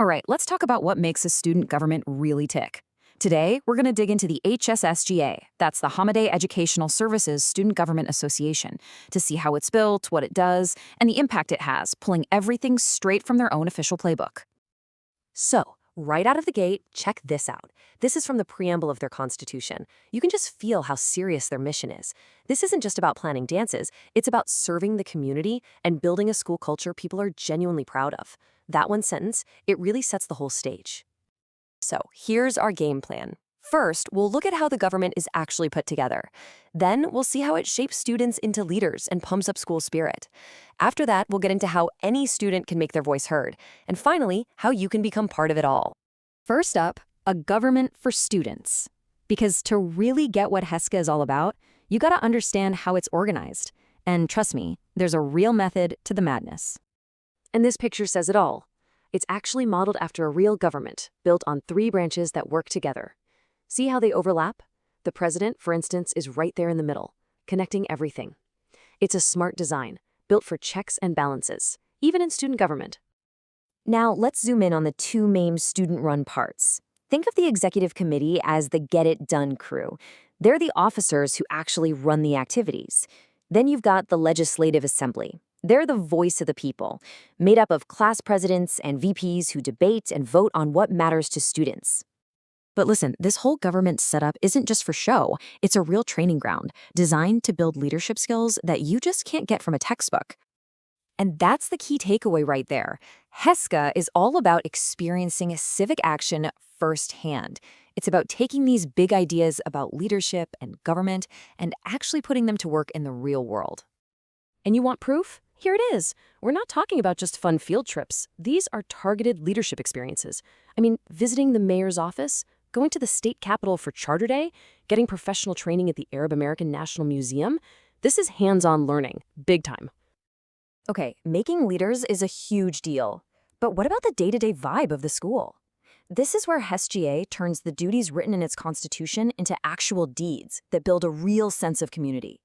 All right, let's talk about what makes a student government really tick. Today, we're going to dig into the HSSGA, that's the Hamadeh Educational Services Student Government Association, to see how it's built, what it does, and the impact it has, pulling everything straight from their own official playbook. So, right out of the gate, check this out. This is from the preamble of their constitution. You can just feel how serious their mission is. This isn't just about planning dances, it's about serving the community and building a school culture people are genuinely proud of. That one sentence, it really sets the whole stage. So, here's our game plan. First, we'll look at how the government is actually put together. Then, we'll see how it shapes students into leaders and pumps up school spirit. After that, we'll get into how any student can make their voice heard. And finally, how you can become part of it all. First up, a government for students. Because to really get what HESSGA is all about, you gotta understand how it's organized. And trust me, there's a real method to the madness. And this picture says it all. It's actually modeled after a real government, built on 3 branches that work together. See how they overlap? The president, for instance, is right there in the middle, connecting everything. It's a smart design, built for checks and balances, even in student government. Now, let's zoom in on the 2 main student-run parts. Think of the executive committee as the get-it-done crew. They're the officers who actually run the activities. Then you've got the legislative assembly. They're the voice of the people, made up of class presidents and VPs who debate and vote on what matters to students. But listen, this whole government setup isn't just for show. It's a real training ground, designed to build leadership skills that you just can't get from a textbook. And that's the key takeaway right there. HESSGA is all about experiencing civic action firsthand. It's about taking these big ideas about leadership and government and actually putting them to work in the real world. And you want proof? Here it is. We're not talking about just fun field trips. These are targeted leadership experiences. I mean, visiting the mayor's office, going to the state capitol for Charter Day, getting professional training at the Arab American National Museum. This is hands-on learning, big time. Okay, making leaders is a huge deal. But what about the day-to-day vibe of the school? This is where HESSGA turns the duties written in its constitution into actual deeds that build a real sense of community.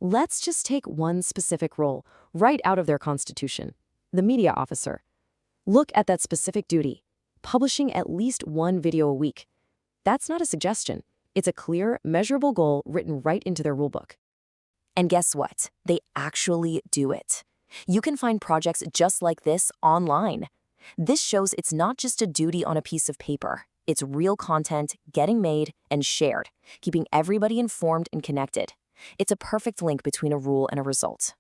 Let's just take one specific role, right out of their constitution, the media officer. Look at that specific duty, publishing at least 1 video a week. That's not a suggestion. It's a clear, measurable goal written right into their rulebook. And guess what? They actually do it. You can find projects just like this online. This shows it's not just a duty on a piece of paper. It's real content getting made and shared, keeping everybody informed and connected. It's a perfect link between a rule and a result.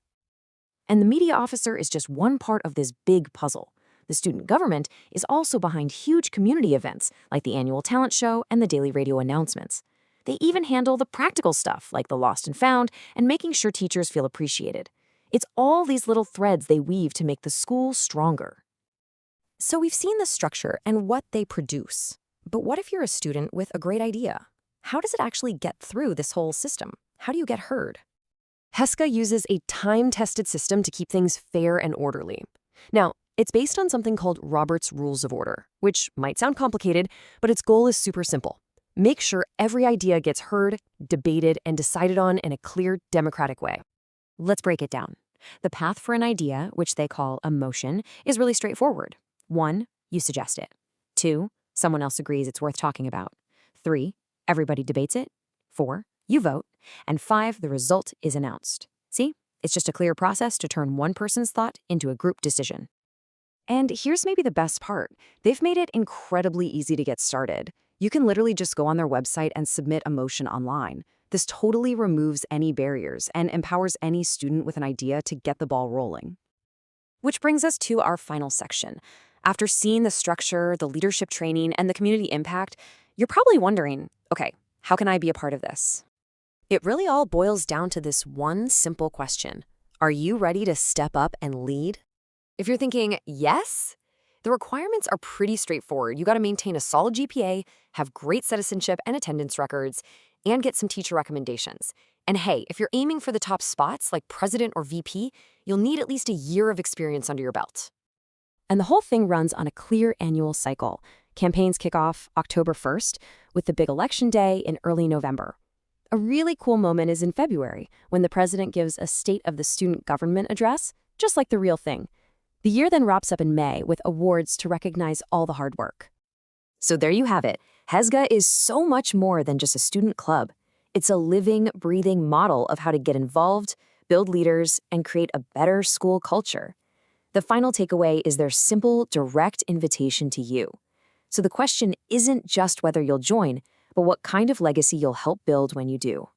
And the media officer is just one part of this big puzzle. The student government is also behind huge community events like the annual talent show and the daily radio announcements. They even handle the practical stuff like the lost and found and making sure teachers feel appreciated. It's all these little threads they weave to make the school stronger. So we've seen the structure and what they produce. But what if you're a student with a great idea? How does it actually get through this whole system? How do you get heard? HESSGA uses a time-tested system to keep things fair and orderly. Now, it's based on something called Robert's Rules of Order, which might sound complicated, but its goal is super simple. Make sure every idea gets heard, debated, and decided on in a clear, democratic way. Let's break it down. The path for an idea, which they call a motion, is really straightforward. 1, you suggest it. 2, someone else agrees it's worth talking about. 3, everybody debates it. 4, you vote. And 5, the result is announced. See? It's just a clear process to turn one person's thought into a group decision. And here's maybe the best part. They've made it incredibly easy to get started. You can literally just go on their website and submit a motion online. This totally removes any barriers and empowers any student with an idea to get the ball rolling. Which brings us to our final section. After seeing the structure, the leadership training, and the community impact, you're probably wondering, okay, how can I be a part of this? It really all boils down to this one simple question. Are you ready to step up and lead? If you're thinking, yes, the requirements are pretty straightforward. You got to maintain a solid GPA, have great citizenship and attendance records, and get some teacher recommendations. And hey, if you're aiming for the top spots like president or VP, you'll need at least a year of experience under your belt. And the whole thing runs on a clear annual cycle. Campaigns kick off October 1st, with the big election day in early November. A really cool moment is in February, when the president gives a State of the Student Government address, just like the real thing. The year then wraps up in May with awards to recognize all the hard work. So there you have it. HESSGA is so much more than just a student club. It's a living, breathing model of how to get involved, build leaders, and create a better school culture. The final takeaway is their simple, direct invitation to you. So the question isn't just whether you'll join, but what kind of legacy you'll help build when you do.